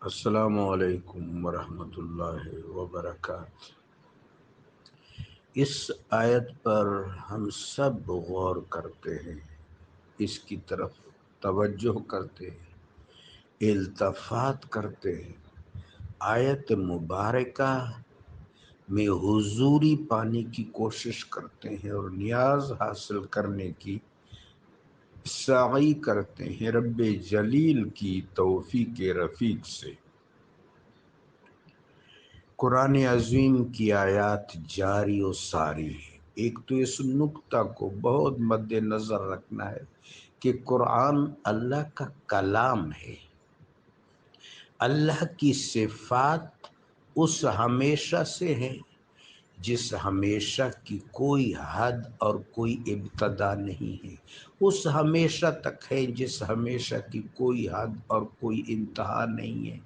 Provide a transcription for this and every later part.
السلام علیکم ورحمۃ اللہ وبرکاتہ۔ اس آیت پر ہم سب غور کرتے ہیں، اس کی طرف توجہ کرتے ہیں، التفات کرتے ہیں، آیت مبارکہ میں حضوری پانے کی کوشش کرتے ہیں اور نیاز حاصل کرنے کی سعی کرتے ہیں رب جلیل کی توفیق رفیق سے۔ قرآن عظیم کی آیات جاری و ساری ہے۔ ایک تو اس نقطہ کو بہت مد نظر رکھنا ہے کہ قرآن اللہ کا کلام ہے، اللہ کی صفات اس ہمیشہ سے ہے جس ہمیشہ کی کوئی حد اور کوئی ابتدا نہیں ہے، اس ہمیشہ تک ہے جس ہمیشہ کی کوئی حد اور کوئی انتہا نہیں ہے،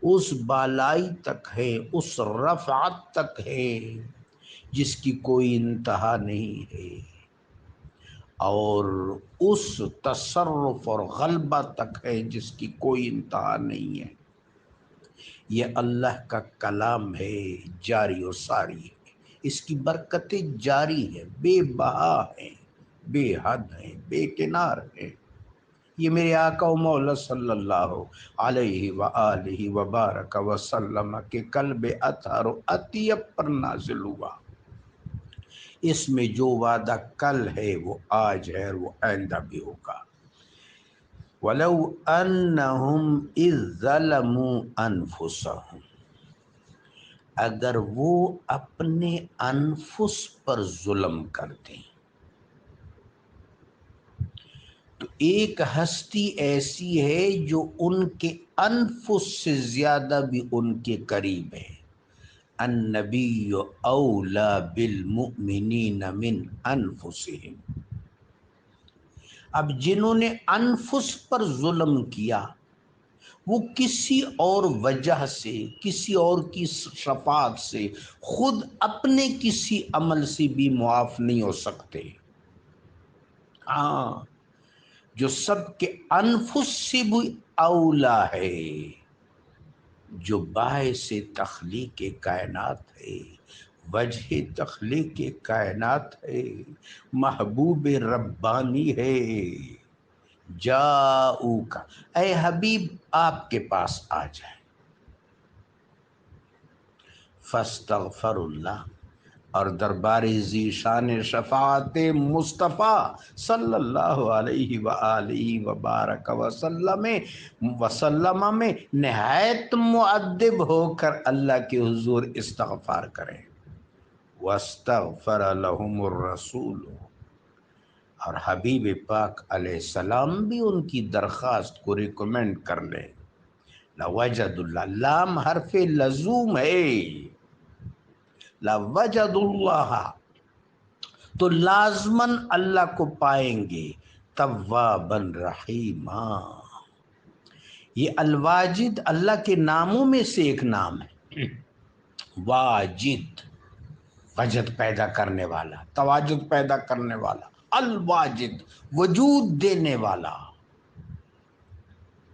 اس بالائی تک ہے، اس رفعت تک ہے جس کی کوئی انتہا نہیں ہے، اور اس تصرف اور غلبہ تک ہے جس کی کوئی انتہا نہیں ہے۔ یہ اللہ کا کلام ہے، جاری و ساری ہے، اس کی برکتیں جاری ہیں، بے بہا ہیں، بے حد ہیں، بے کنار ہیں۔ یہ میرے آقا و مولا صلی اللہ علیہ وآلہ وبارک وسلم کے قلب اطہر و اطیب پر نازل ہوا۔ اس میں جو وعدہ کل ہے وہ آج ہے اور وہ آئندہ بھی ہوگا۔ وَلَوْ أَنَّهُمْ إِذْ ظَلَمُوا أَنفُسَهُمْ، اگر وہ اپنے انفس پر ظلم کرتے تو ایک ہستی ایسی ہے جو ان کے انفس سے زیادہ بھی ان کے قریب ہے۔ النبی اولا بالمؤمنین من انفسہم، اب جنہوں نے انفس پر ظلم کیا وہ کسی اور وجہ سے، کسی اور کی شفاعت سے، خود اپنے کسی عمل سے بھی معاف نہیں ہو سکتے۔ ہاں، جو سب کے انفس سے بھی اولا ہے، جو باعث تخلیق کائنات ہے، وجہ تخلیق کائنات ہے، محبوب ربانی ہے، جاؤک، اے حبیب آپ کے پاس آ جائے، فاستغفر اللہ، اور دربار ذی شان شفاعت مصطفیٰ صلی اللہ علیہ وآلہ وبارک وسلم میں نہایت مؤدب ہو کر اللہ کے حضور استغفار کریں۔ واستغفر لهم الرسول، اور حبیب پاک علیہ السلام بھی ان کی درخواست کو ریکمینڈ کر لیں۔ لوجد اللہ، لام حرف لزوم ہے، لوجد اللہ، تو لازماً اللہ کو پائیں گے، توابا رحیما۔ یہ الواجد اللہ کے ناموں میں سے ایک نام ہے۔ واجد، وجد پیدا کرنے والا، تواجد پیدا کرنے والا، الواجد وجود دینے والا۔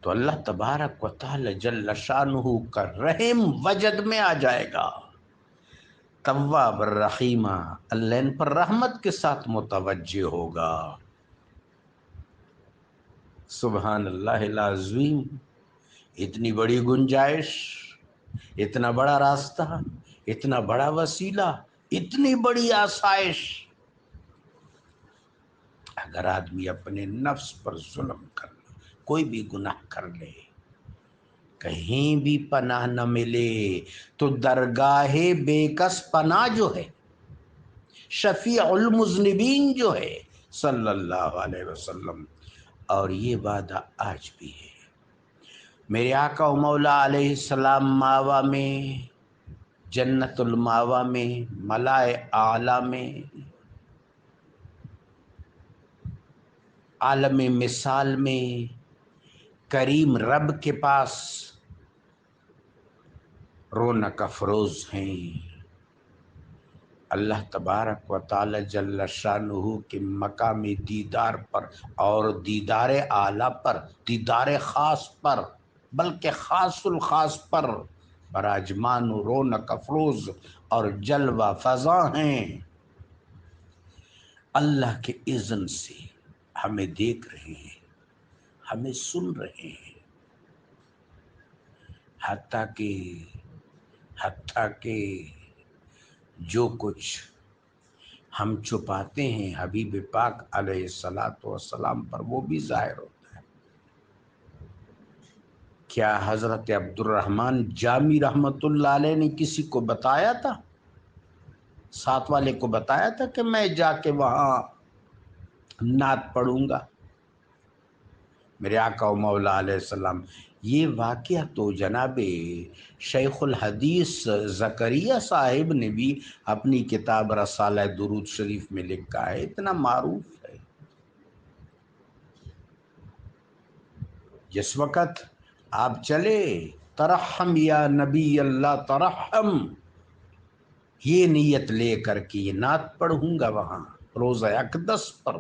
تو اللہ تبارک و تعالی جل شانہ کا رحم وجد میں آ جائے گا، تواب الرحیمہ، اللہ ان پر رحمت کے ساتھ متوجہ ہوگا۔ سبحان اللہ العظیم، اتنی بڑی گنجائش، اتنا بڑا راستہ، اتنا بڑا وسیلہ، اتنی بڑی آسائش، اگر آدمی اپنے نفس پر ظلم کر لے، کوئی بھی گناہ کر لے، کہیں بھی پناہ نہ ملے تو درگاہ بے کس پناہ جو ہے، شفیع المذنبین جو ہے صلی اللہ علیہ وسلم، اور یہ وعدہ آج بھی ہے۔ میرے آقا و مولا علیہ السلام ماوا میں، جنت الماوا میں، ملائے اعلیٰ میں، عالم مثال میں، کریم رب کے پاس رونق افروز ہیں۔ اللہ تبارک و تعالی جل شانہ کے مقام دیدار پر اور دیدار اعلیٰ پر، دیدار خاص پر بلکہ خاص الخاص پر براجمان و رونق افروز اور جلوہ فضا ہیں۔ اللہ کے اذن سے ہمیں دیکھ رہے ہیں، ہمیں سن رہے ہیں، حتیٰ کہ جو کچھ ہم چھپاتے ہیں حبیب پاک علیہ الصلاۃ والسلام پر وہ بھی ظاہر ہوتا ہے۔ کیا حضرت عبد الرحمن جامی رحمت اللہ علیہ نے کسی کو بتایا تھا، ساتھ والے کو بتایا تھا کہ میں جا کے وہاں نعت پڑھوں گا؟ میرے آقا و مولا علیہ السلام، یہ واقعہ تو جناب شیخ الحدیث زکریا صاحب نے بھی اپنی کتاب رسالہ درود شریف میں لکھا ہے، اتنا معروف ہے۔ جس وقت آپ چلے ترحم یا نبی اللہ ترحم، یہ نیت لے کر کے یہ نعت پڑھوں گا وہاں روزہ اقدس پر،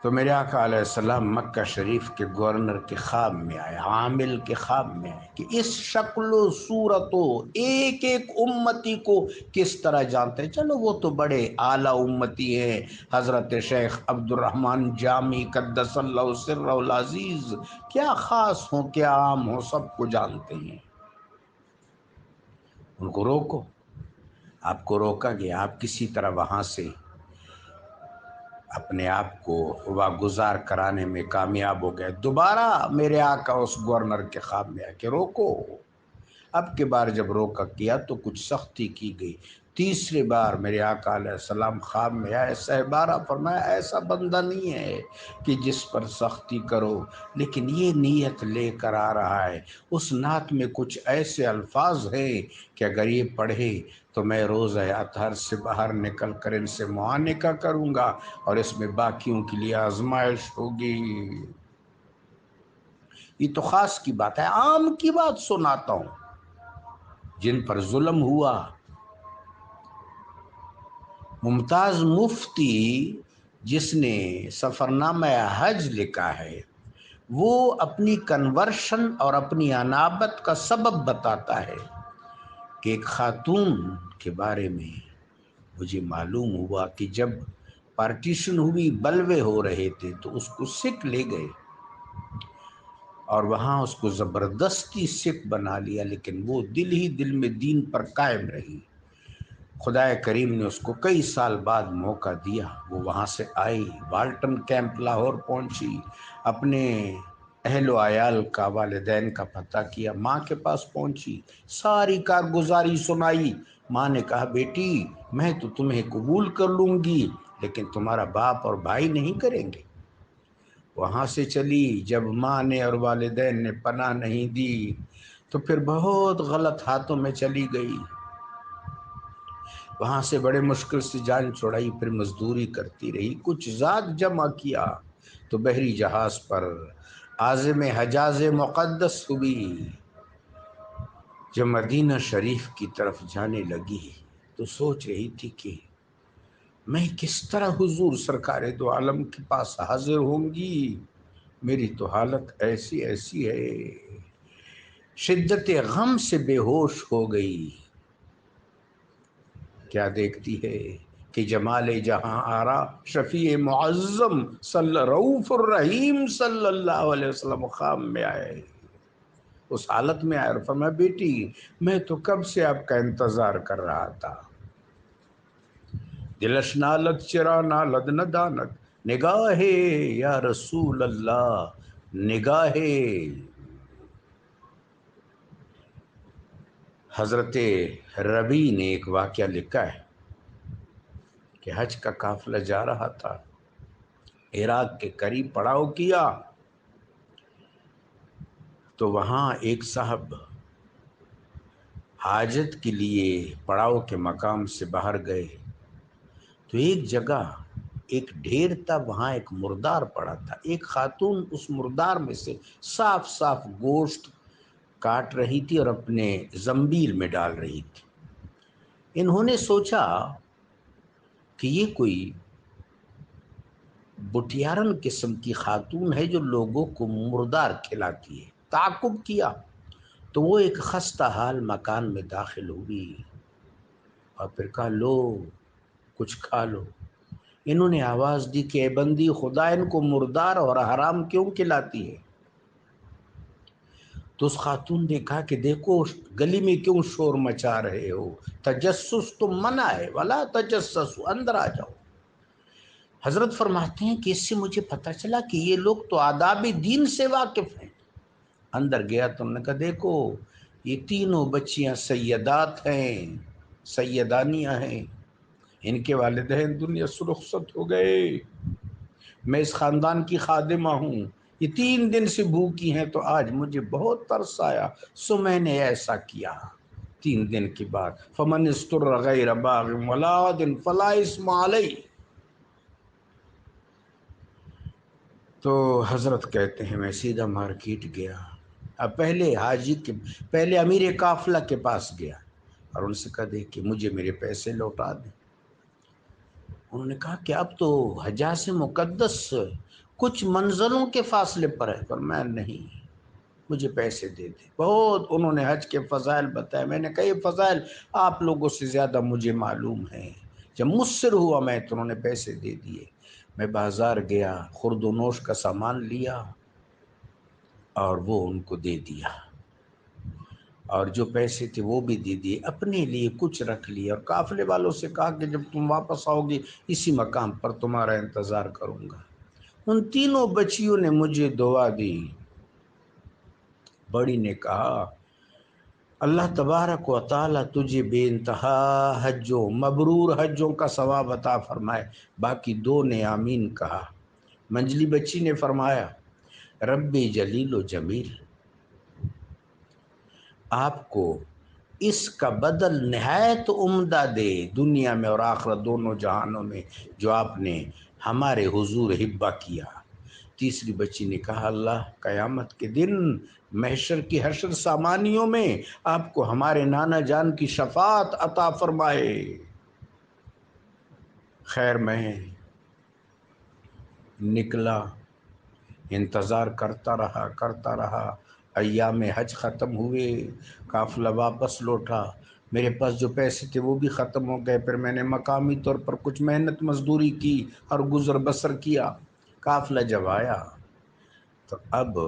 تو میرے آقا علیہ السلام مکہ شریف کے گورنر کے خواب میں آئے، عامل کے خواب میں آئے کہ اس شکل و صورت و ایک ایک امتی کو کس طرح جانتے ہیں۔ چلو وہ تو بڑے اعلیٰ امتی ہیں، حضرت شیخ عبد الرحمن جامی قدس اللہ سرہ العزیز، کیا خاص ہوں کیا عام ہوں، سب کو جانتے ہیں۔ ان کو روکو، آپ کو روکا گیا، آپ کسی طرح وہاں سے اپنے آپ کو واگزار کرانے میں کامیاب ہو گئے۔ دوبارہ میرے آقا اس گورنر کے خواب میں آ کے روکو، اب کی بار جب روکا کیا تو کچھ سختی کی گئی۔ تیسری بار میرے آقا علیہ السلام خواب میں آئے، سہبارہ فرمایا ایسا بندہ نہیں ہے کہ جس پر سختی کرو، لیکن یہ نیت لے کر آ رہا ہے، اس نعت میں کچھ ایسے الفاظ ہیں کہ اگر یہ پڑھے تو میں روزہ اطہر سے باہر نکل کر ان سے معانقہ کروں گا اور اس میں باقیوں کے لیے آزمائش ہوگی۔ یہ تو خاص کی بات ہے، عام کی بات سناتا ہوں۔ جن پر ظلم ہوا، ممتاز مفتی جس نے سفرنامہ حج لکھا ہے، وہ اپنی کنورشن اور اپنی انابت کا سبب بتاتا ہے کہ ایک خاتون کے بارے میں مجھے معلوم ہوا کہ جب پارٹیشن ہوئی، بلوے ہو رہے تھے تو اس کو سکھ لے گئے اور وہاں اس کو زبردستی سکھ بنا لیا، لیکن وہ دل ہی دل میں دین پر قائم رہی۔ خدا کریم نے اس کو کئی سال بعد موقع دیا، وہ وہاں سے آئی، والٹن کیمپ لاہور پہنچی، اپنے اہل و عیال کا، والدین کا پتہ کیا، ماں کے پاس پہنچی، ساری کارگزاری سنائی۔ ماں نے کہا بیٹی میں تو تمہیں قبول کر لوں گی لیکن تمہارا باپ اور بھائی نہیں کریں گے۔ وہاں سے چلی، جب ماں نے اور والدین نے پناہ نہیں دی تو پھر بہت غلط ہاتھوں میں چلی گئی۔ وہاں سے بڑے مشکل سے جان چھڑائی، پھر مزدوری کرتی رہی، کچھ زاد جمع کیا تو بحری جہاز پر عازم حجاز مقدس ہوئی۔ جب مدینہ شریف کی طرف جانے لگی تو سوچ رہی تھی کہ میں کس طرح حضور سرکار دو عالم کے پاس حاضر ہوں گی، میری تو حالت ایسی ہے۔ شدت غم سے بے ہوش ہو گئی۔ کیا دیکھتی ہے کہ جمال جہاں آرا شفیع معظم رؤوف الرحیم صلی اللہ علیہ وسلم خواب میں آئے، اس حالت میں آئے اور فرمایا بیٹی میں تو کب سے آپ کا انتظار کر رہا تھا۔ دلش نالد چرا نالد ندانت، نگاہ یا رسول اللہ نگاہ۔ حضرت ربی نے ایک واقعہ لکھا ہے کہ حج کا قافلہ جا رہا تھا، عراق کے قریب پڑاؤ کیا تو وہاں ایک صاحب حاجت کے لیے پڑاؤ کے مقام سے باہر گئے تو ایک جگہ ایک ڈھیر تھا، وہاں ایک مردار پڑا تھا، ایک خاتون اس مردار میں سے صاف صاف گوشت کاٹ رہی تھی اور اپنے زنبیل میں ڈال رہی تھی۔ انہوں نے سوچا کہ یہ کوئی بٹیارن قسم کی خاتون ہے جو لوگوں کو مردار کھلاتی ہے۔ تعاقب کیا تو وہ ایک خستہ حال مکان میں داخل ہوئی اور پھر کہا لو کچھ کھا لو۔ انہوں نے آواز دی کہ اے بندی خدا، ان کو مردار اور حرام کیوں کھلاتی ہے؟ تو اس خاتون نے کہا کہ دیکھو گلی میں کیوں شور مچا رہے ہو، تجسس تو منع ہے، ولا تجسس، اندر آ جاؤ۔ حضرت فرماتے ہیں کہ اس سے مجھے پتہ چلا کہ یہ لوگ تو آداب دین سے واقف ہیں۔ اندر گیا تو انہوں نے کہا دیکھو یہ تینوں بچیاں سیدات ہیں، سیدانیاں ہیں، ان کے والدین دنیا سے رخصت ہو گئے، میں اس خاندان کی خادمہ ہوں، یہ 3 دن سے بھوکی ہیں، تو آج مجھے بہت ترس آیا سو میں نے ایسا کیا۔ 3 دن کے بعد فمن استر غیر باغ ولا عاد فلا اثم علیہ۔ تو حضرت کہتے ہیں میں سیدھا مارکیٹ گیا، اب پہلے امیر قافلہ کے پاس گیا اور ان سے کہا دیکھیے مجھے میرے پیسے لوٹا دیں۔ انہوں نے کہا کہ اب تو حجاز مقدس کچھ منزلوں کے فاصلے پر ہے، پر میں نہیں، مجھے پیسے دے دے۔ بہت انہوں نے حج کے فضائل بتائے، میں نے کہا یہ فضائل آپ لوگوں سے زیادہ مجھے معلوم ہیں۔ جب مصر ہوا میں تو انہوں نے پیسے دے دیے۔ میں بازار گیا، خورد و نوش کا سامان لیا اور وہ ان کو دے دیا، اور جو پیسے تھے وہ بھی دے دیے، اپنے لیے کچھ رکھ لیا، اور قافلے والوں سے کہا کہ جب تم واپس آؤ گے اسی مقام پر تمہارا انتظار کروں گا۔ ان تینوں بچیوں نے مجھے دعا دی۔ بڑی نے کہا اللہ تبارک و تعالیٰ تجھے بے انتہا حجوں، مبرور حجوں کا ثواب عطا فرمائے۔ باقی 2 نے آمین کہا۔ منجلی بچی نے فرمایا ربی جلیل و جمیل، آپ کو اس کا بدل نہایت عمدہ دے دنیا میں اور آخرت دونوں جہانوں میں، جو آپ نے ہمارے حضور ہبہ کیا۔ تیسری بچی نے کہا اللہ قیامت کے دن محشر کی حشر سامانیوں میں آپ کو ہمارے نانا جان کی شفاعت عطا فرمائے۔ خیر میں نکلا، انتظار کرتا رہا، ایام حج ختم ہوئے، قافلہ واپس لوٹا، میرے پاس جو پیسے تھے وہ بھی ختم ہو گئے۔ پھر میں نے مقامی طور پر کچھ محنت مزدوری کی اور گزر بسر کیا۔ قافلہ جب آیا تو اب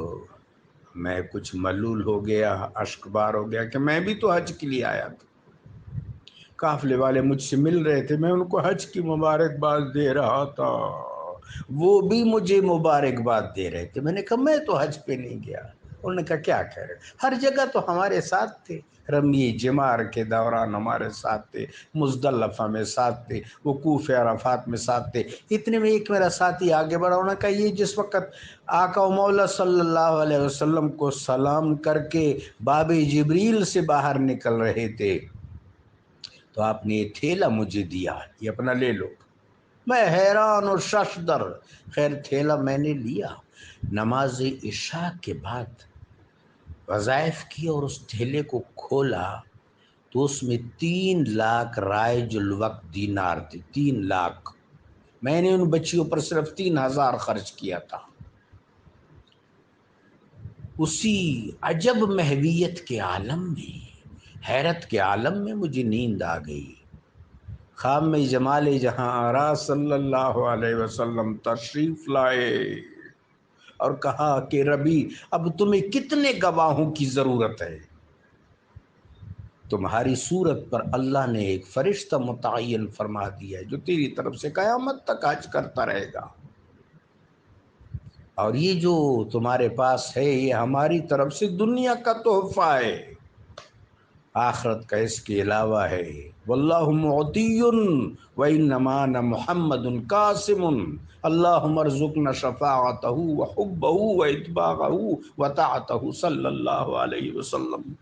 میں کچھ ملول ہو گیا، اشک بار ہو گیا کہ میں بھی تو حج کے لیے آیا تھا۔ قافلے والے مجھ سے مل رہے تھے، میں ان کو حج کی مبارکباد دے رہا تھا، وہ بھی مجھے مبارکباد دے رہے تھے۔ میں نے کہا میں تو حج پہ نہیں گیا۔ انہوں نے کہا کیا کہہ رہے، ہر جگہ تو ہمارے ساتھ تھے، رمی جمار کے دوران ہمارے ساتھ تھے، مزدلفہ میں ساتھ تھے، وقوف عرفات میں ساتھ تھے۔ اتنے میں ایک میرا ساتھی آگے بڑھا، انہوں نے کہا یہ جس وقت آقا و مولا صلی اللہ علیہ وسلم کو سلام کر کے باب جبریل سے باہر نکل رہے تھے تو آپ نے یہ تھیلا مجھے دیا، یہ اپنا لے لو۔ میں حیران اور ششدر، خیر تھیلا میں نے لیا۔ نماز عشاء کے بعد وظائف کی اور اس تھیلے کو کھولا تو اس میں 3 لاکھ رائج الوقت دینار تھے، 3 لاکھ۔ میں نے ان بچیوں پر صرف 3000 خرچ کیا تھا۔ اسی عجب محویت کے عالم میں، حیرت کے عالم میں مجھے نیند آ گئی۔ خواب میں جمال جہاں آرا صلی اللہ علیہ وسلم تشریف لائے اور کہا کہ ربی اب تمہیں کتنے گواہوں کی ضرورت ہے؟ تمہاری صورت پر اللہ نے ایک فرشتہ متعین فرما دیا ہے جو تیری طرف سے قیامت تک حج کرتا رہے گا، اور یہ جو تمہارے پاس ہے یہ ہماری طرف سے دنیا کا تحفہ ہے، آخرت کا اس کے علاوہ ہے۔ واللہ معطی وانما انا محمد قاسم، اللہم ارزقنا شفاعتہ وحبہ واتباعہ وطاعتہ صلی اللہ علیہ وسلم۔